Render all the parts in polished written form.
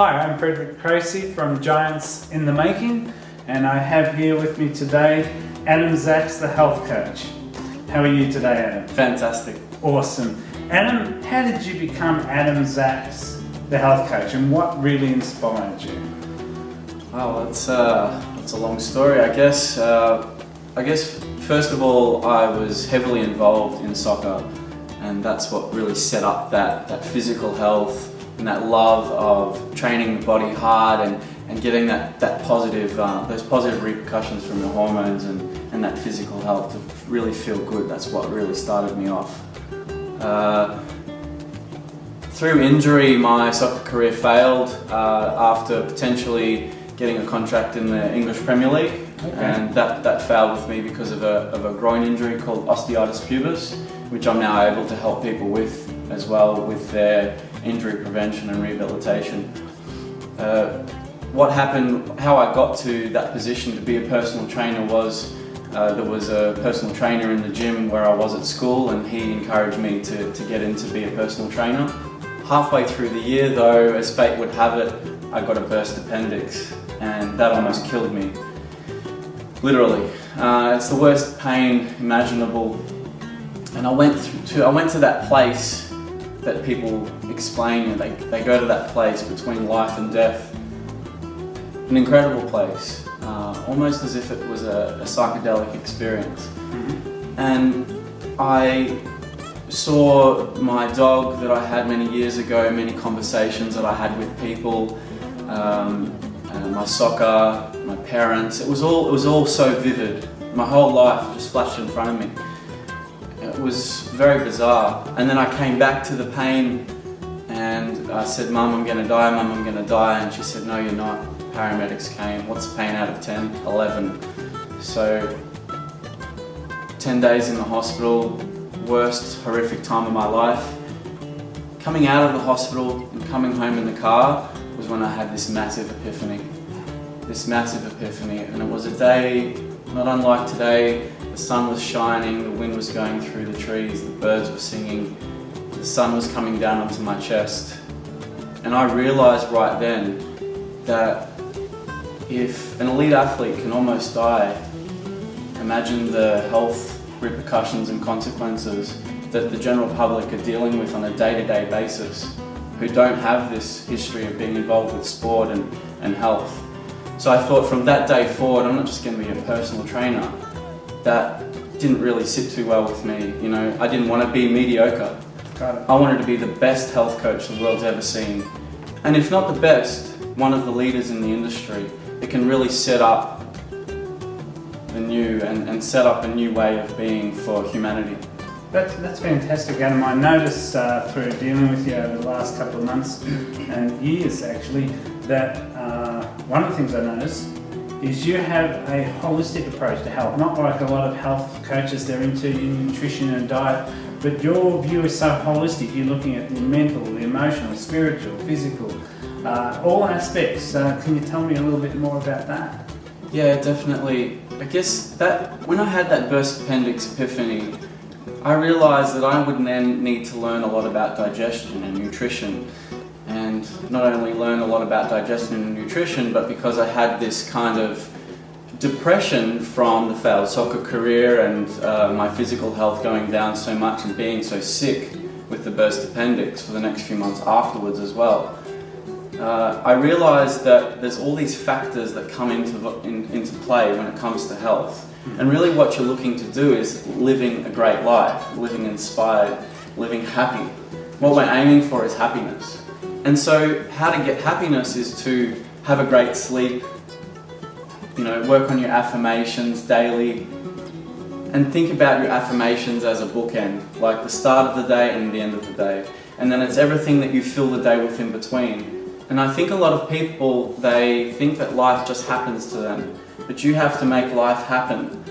Hi, I'm Frederick Krasey from Giants in the Making, and I have here with me today Adam Zaks, the health coach. How are you today, Adam? Fantastic. Awesome. Adam, how did you become Adam Zaks, the health coach, and what really inspired you? Wow, that's a long story, I guess. First of all, I was heavily involved in soccer, and that's what really set up that physical health and that love of training the body hard and getting that positive, those positive repercussions from the hormones and that physical health to really feel good. That's what really started me off. Through injury, my soccer career failed after potentially getting a contract in the English Premier League. Okay. And that failed with me because of a groin injury called osteitis pubis, which I'm now able to help people with as well with their injury prevention and rehabilitation. What happened, how I got to that position to be a personal trainer was there was a personal trainer in the gym where I was at school, and he encouraged me to get in to be a personal trainer. Halfway through the year though, as fate would have it, I got a burst appendix, and that almost killed me. Literally. It's the worst pain imaginable. And I went to that place that people explain, they go to that place between life and death. An incredible place, almost as if it was a psychedelic experience. Mm-hmm. And I saw my dog that I had many years ago, many conversations that I had with people, my soccer, my parents. It was all so vivid. My whole life just flashed in front of me. It was very bizarre. And then I came back to the pain and I said, "Mum, I'm gonna die, Mum, I'm gonna die." And she said, "No, you're not." Paramedics came. What's the pain out of 10? 11. So 10 days in the hospital, worst horrific time of my life. Coming out of the hospital and coming home in the car was when I had this massive epiphany. And it was a day not unlike today. The sun was shining, the wind was going through the trees, the birds were singing, the sun was coming down onto my chest. And I realized right then that if an elite athlete can almost die, imagine the health repercussions and consequences that the general public are dealing with on a day-to-day basis, who don't have this history of being involved with sport and health. So I thought from that day forward, I'm not just going to be a personal trainer. That didn't really sit too well with me. You know, I didn't want to be mediocre. I wanted to be the best health coach the world's ever seen. And if not the best, one of the leaders in the industry that can really set up the new and set up a new way of being for humanity. That's fantastic, Adam. I noticed through dealing with you over the last couple of months and years actually, that one of the things I noticed is you have a holistic approach to health. Not like a lot of health coaches, they're into nutrition and diet, but your view is so holistic. You're looking at the mental, the emotional, spiritual, physical, all aspects. Can you tell me a little bit more about that? Yeah, definitely. I guess that when I had that burst appendix epiphany, I realized that I would then need to learn a lot about digestion and nutrition. And not only learn a lot about digestion and nutrition, but because I had this kind of depression from the failed soccer career and my physical health going down so much and being so sick with the burst appendix for the next few months afterwards as well, I realized that there's all these factors that come into play when it comes to health. And really what you're looking to do is living a great life, living inspired, living happy. What we're aiming for is happiness. And so how to get happiness is to have a great sleep, you know, work on your affirmations daily, and think about your affirmations as a bookend, like the start of the day and the end of the day. And then it's everything that you fill the day with in between. And I think a lot of people, they think that life just happens to them, but you have to make life happen.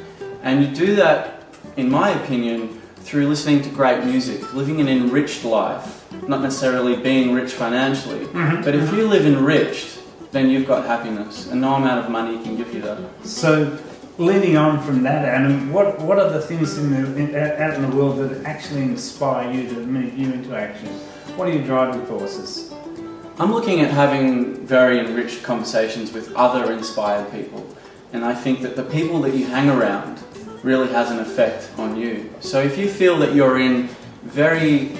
And you do that, in my opinion, through listening to great music, living an enriched life. Not necessarily being rich financially, but if you live enriched, then you've got happiness, and no amount of money can give you that. So, leading on from that, Adam, what are the things out in the world that actually inspire you to move you into action? What are your driving forces? I'm looking at having very enriched conversations with other inspired people. And I think that the people that you hang around really has an effect on you. So if you feel that you're in very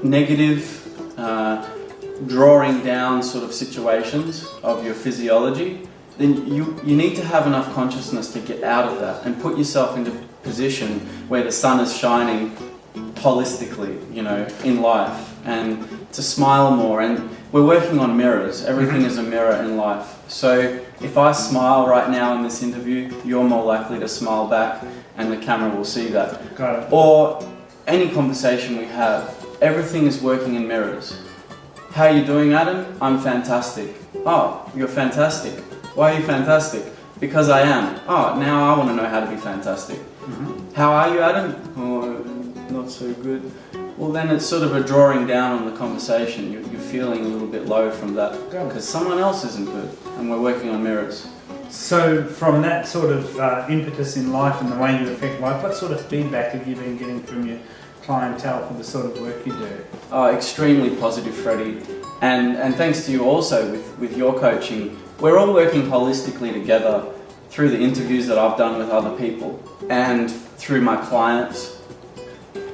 negative, drawing down sort of situations of your physiology, then you need to have enough consciousness to get out of that and put yourself into a position where the sun is shining holistically, in life, and to smile more. And we're working on mirrors. Everything is a mirror in life. So if I smile right now in this interview, you're more likely to smile back and the camera will see that. Got it. Or any conversation we have, everything is working in mirrors. How are you doing, Adam? I'm fantastic. Oh, you're fantastic. Why are you fantastic? Because I am. Oh, now I want to know how to be fantastic. How are you, Adam? Oh, not so good. Well, then it's sort of a drawing down on the conversation. You're feeling a little bit low from that because someone else isn't good, and we're working on mirrors. So from that sort of impetus in life and the way you affect life, what sort of feedback have you been getting from your clientele for the sort of work you do? Oh, extremely positive, Freddie. And thanks to you also with your coaching. We're all working holistically together through the interviews that I've done with other people and through my clients.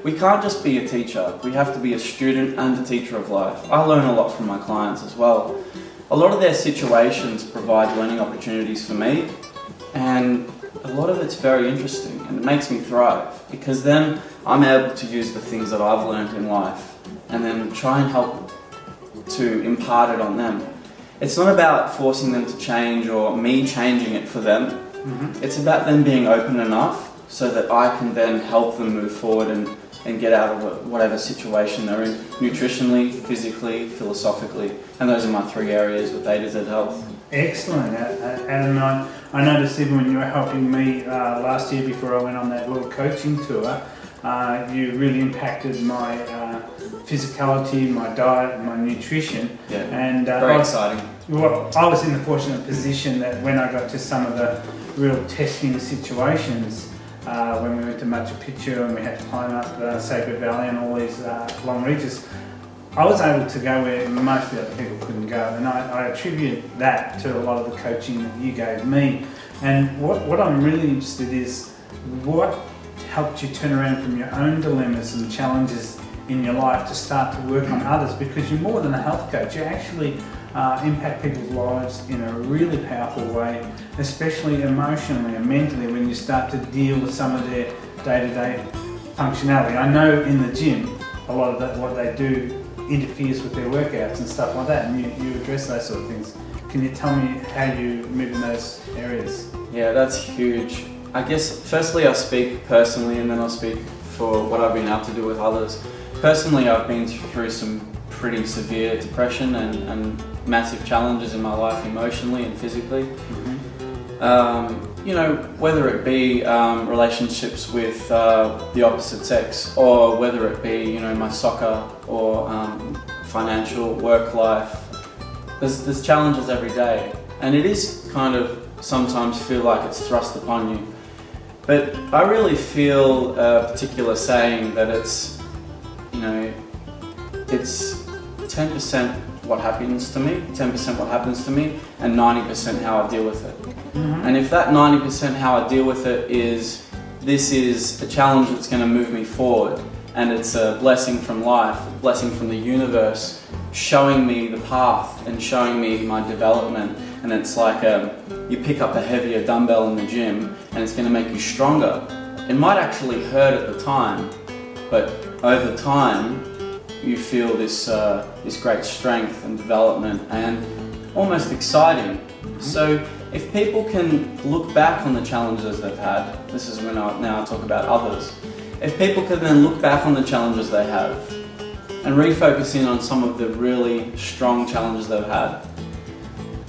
We can't just be a teacher. We have to be a student and a teacher of life. I learn a lot from my clients as well. A lot of their situations provide learning opportunities for me, and a lot of it's very interesting and it makes me thrive, because then I'm able to use the things that I've learned in life and then try and help to impart it on them. It's not about forcing them to change or me changing it for them. It's about them being open enough so that I can then help them move forward and get out of whatever situation they're in, nutritionally, physically, philosophically. And those are my 3 areas with A2ZedHealth. Excellent. And I noticed even when you were helping me last year before I went on that world coaching tour, you really impacted my physicality, my diet, and my nutrition. Yeah, and very exciting. Well, I was in the fortunate position that when I got to some of the real testing situations, when we went to Machu Picchu and we had to climb up the Sacred Valley and all these long ridges, I was able to go where most of the other people couldn't go, and I attribute that to a lot of the coaching that you gave me. And what I'm really interested is what helped you turn around from your own dilemmas and challenges in your life to start to work on others, because you're more than a health coach. You actually impact people's lives in a really powerful way, especially emotionally and mentally, when you start to deal with some of their day-to-day functionality. I know in the gym, a lot of that, what they do interferes with their workouts and stuff like that, and you address those sort of things. Can you tell me how you move in those areas? Yeah, that's huge. I guess firstly I speak personally, and then I'll speak for what I've been able to do with others. Personally, I've been through some pretty severe depression and massive challenges in my life, emotionally and physically. Whether it be relationships with the opposite sex, or whether it be my soccer or financial work life. There's challenges every day, and it is kind of sometimes feel like it's thrust upon you. But I really feel a particular saying that it's 10% what happens to me, 10% what happens to me, and 90% how I deal with it. And if that 90% how I deal with it is, this is a challenge that's going to move me forward, and it's a blessing from life, a blessing from the universe, showing me the path and showing me my development. And it's like you pick up a heavier dumbbell in the gym and it's going to make you stronger. It might actually hurt at the time, but over time you feel this great strength and development, and almost exciting. So if people can look back on the challenges they've had, this is when now I talk about others. If people can then look back on the challenges they have and refocus in on some of the really strong challenges they've had,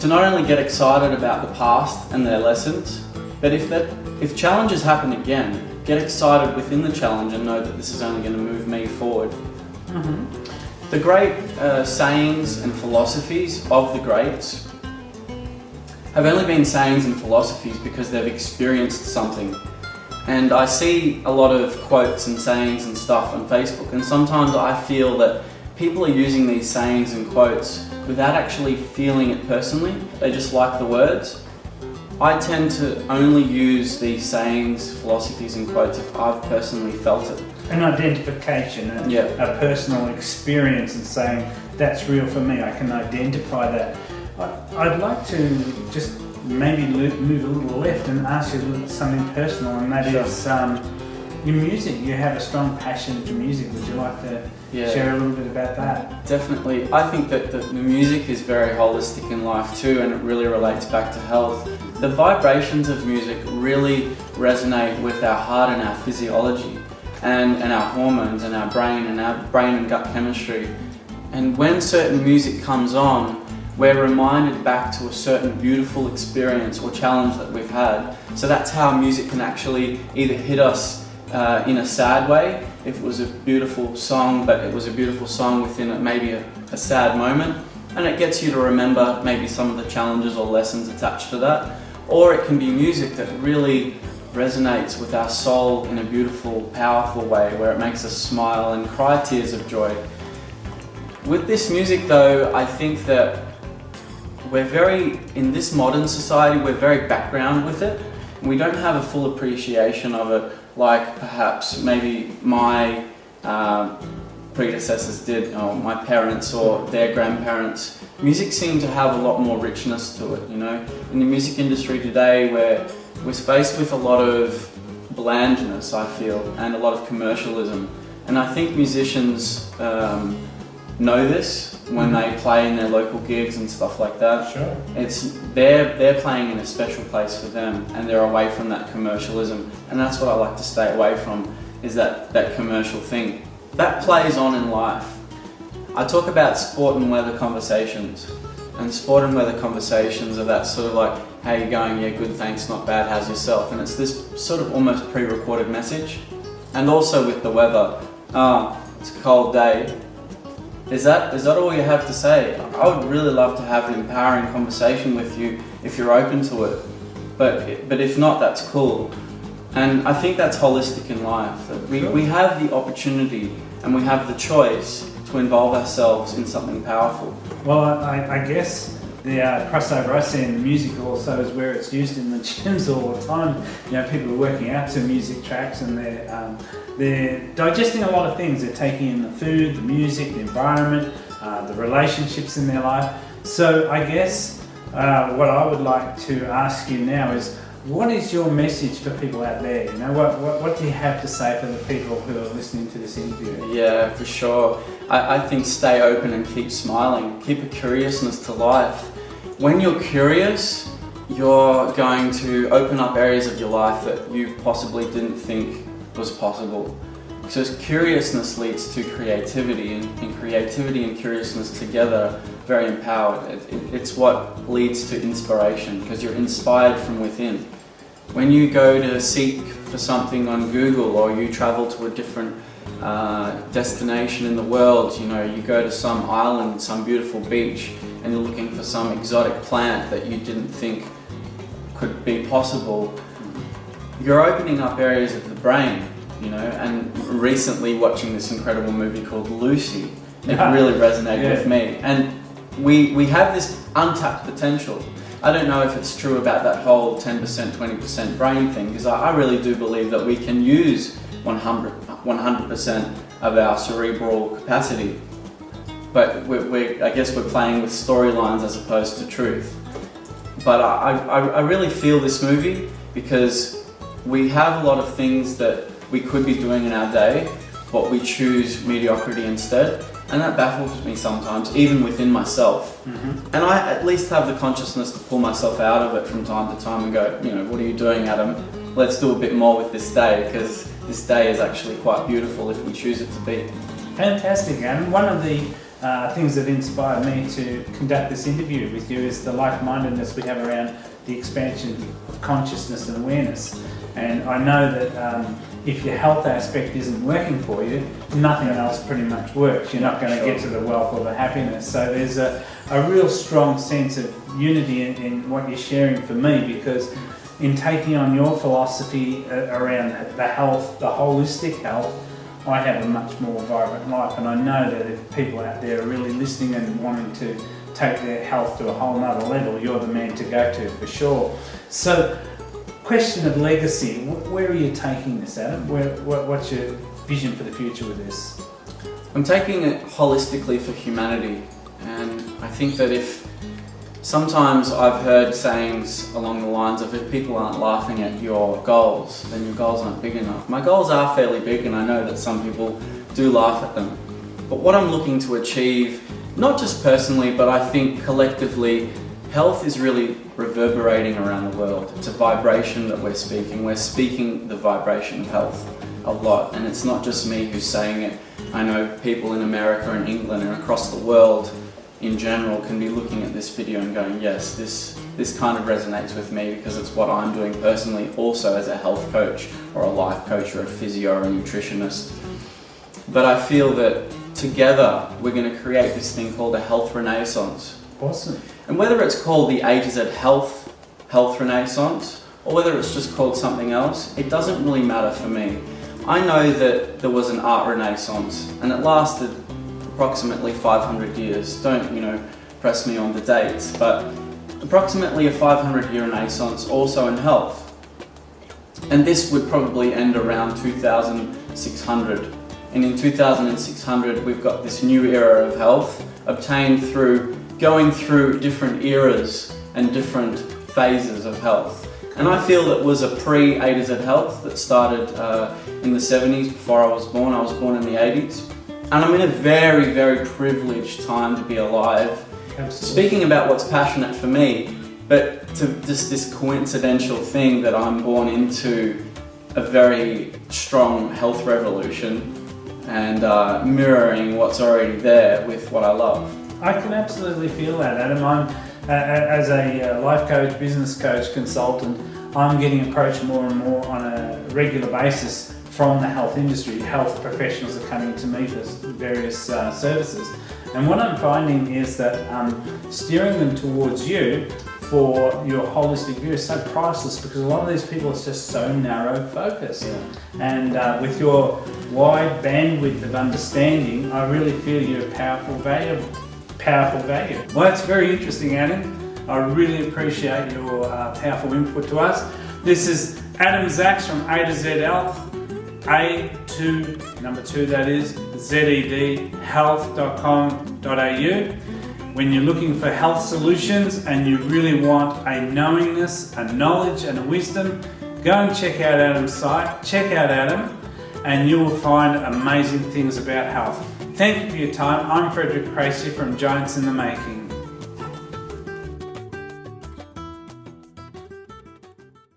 to not only get excited about the past and their lessons, but if challenges happen again, get excited within the challenge and know that this is only going to move me forward. The great sayings and philosophies of the greats have only been sayings and philosophies because they've experienced something. And I see a lot of quotes and sayings and stuff on Facebook, and sometimes I feel that people are using these sayings and quotes without actually feeling it personally. They just like the words. I tend to only use these sayings, philosophies and quotes if I've personally felt it. An identification, a personal experience, and saying that's real for me. I can identify that. I'd like to just maybe move a little left and ask you something personal, and that is your music. You have a strong passion for music. Would you like to share a little bit about that? Definitely. I think that the music is very holistic in life too, and it really relates back to health. The vibrations of music really resonate with our heart and our physiology and our hormones and our brain and gut chemistry. And when certain music comes on, we're reminded back to a certain beautiful experience or challenge that we've had. So that's how music can actually either hit us in a sad way, if it was a beautiful song, but it was a beautiful song within maybe a sad moment, and it gets you to remember maybe some of the challenges or lessons attached to that. Or it can be music that really resonates with our soul in a beautiful, powerful way, where it makes us smile and cry tears of joy. With this music though, I think that in this modern society, we're very background with it. We don't have a full appreciation of it like perhaps maybe my predecessors did, or my parents or their grandparents. Music seemed to have a lot more richness to it, you know. In the music industry today, we're faced with a lot of blandness, I feel, and a lot of commercialism. And I think musicians know this when they play in their local gigs and stuff like that. Sure. They're playing in a special place for them, and they're away from that commercialism. And that's what I like to stay away from, is that commercial thing. That plays on in life. I talk about sport and weather conversations, and sport and weather conversations are that sort of like, how you going? Yeah, good, thanks, not bad, how's yourself? And it's this sort of almost pre-recorded message. And also with the weather, it's a cold day. Is that all you have to say? I would really love to have an empowering conversation with you if you're open to it. But if not, that's cool. And I think that's holistic in life. We have the opportunity and we have the choice to involve ourselves in something powerful. Well, I guess the crossover I see in the music also is where it's used in the gyms all the time. You know, people are working out to music tracks, and they're digesting a lot of things. They're taking in the food, the music, the environment, the relationships in their life. So I guess what I would like to ask you now is, what is your message for people out there? You know, what do you have to say for the people who are listening to this interview? Yeah, for sure. I think stay open and keep smiling. Keep a curiousness to life. When you're curious, you're going to open up areas of your life that you possibly didn't think was possible. Because curiousness leads to creativity, and creativity and curiousness together, very empowered. It's what leads to inspiration, because you're inspired from within. When you go to seek for something on Google, or you travel to a different destination in the world, you know, you go to some island, some beautiful beach, and you're looking for some exotic plant that you didn't think could be possible, you're opening up areas of the brain. You know, and recently watching this incredible movie called Lucy, it really resonated with me. And we have this untapped potential. I don't know if it's true about that whole 10%, 20% brain thing, because I really do believe that we can use 100% of our cerebral capacity. But I guess we're playing with storylines as opposed to truth. But I really feel this movie, because we have a lot of things that we could be doing in our day, but we choose mediocrity instead, and that baffles me sometimes, even within myself. Mm-hmm. And I at least have the consciousness to pull myself out of it from time to time and go, you know, what are you doing, Adam? Let's do a bit more with this day, because this day is actually quite beautiful if we choose it to be. Fantastic, Adam. One of the things that inspired me to conduct this interview with you is the like-mindedness we have around the expansion of consciousness and awareness. And I know that if your health aspect isn't working for you, nothing else pretty much works. You're not going to get to the wealth or the happiness. So there's a real strong sense of unity in what you're sharing for me, because in taking on your philosophy around the health, the holistic health, I have a much more vibrant life. And I know that if people out there are really listening and wanting to take their health to a whole nother level, you're the man to go to for sure. So, question of legacy, where are you taking this, Adam? What's your vision for the future with this? I'm taking it holistically for humanity, and I think that if sometimes I've heard sayings along the lines of if people aren't laughing at your goals, then your goals aren't big enough. My goals are fairly big, and I know that some people do laugh at them. But what I'm looking to achieve, not just personally, but I think collectively, health is really reverberating around the world. It's a vibration that we're speaking. We're speaking the vibration of health a lot, and it's not just me who's saying it. I know people in America and England and across the world in general can be looking at this video and going, yes, this kind of resonates with me because it's what I'm doing personally also as a health coach or a life coach or a physio or a nutritionist. But I feel that together we're going to create this thing called a health renaissance. Awesome. And whether it's called the A2ZedHealth health renaissance or whether it's just called something else, it doesn't really matter for me. I know that there was an art renaissance and it lasted approximately 500 years. Don't, press me on the dates, but approximately a 500-year renaissance also in health. And this would probably end around 2600. And in 2600, we've got this new era of health obtained through going through different eras and different phases of health. And I feel that was a pre-A2ZedHealth that started in the 70s before I was born. I was born in the 80s. And I'm in a very, very privileged time to be alive. Absolutely. Speaking about what's passionate for me, but to just this coincidental thing that I'm born into a very strong health revolution and mirroring what's already there with what I love. I can absolutely feel that, Adam. I'm, as a life coach, business coach, consultant, I'm getting approached more and more on a regular basis from the health industry. Health professionals are coming to me for various services. And what I'm finding is that steering them towards you for your holistic view is so priceless because a lot of these people are just so narrow focused. Yeah. And with your wide bandwidth of understanding, I really feel you're a powerful value. Well, that's very interesting, Adam. I really appreciate your powerful input to us. This is Adam Zaks from A2ZedHealth, A2, that is, ZedHealth.com.au. When you're looking for health solutions and you really want a knowingness, a knowledge and a wisdom, go and check out Adam's site, check out Adam, and you will find amazing things about health. Thank you for your time. I'm Frederick Krasey from Giants in the Making.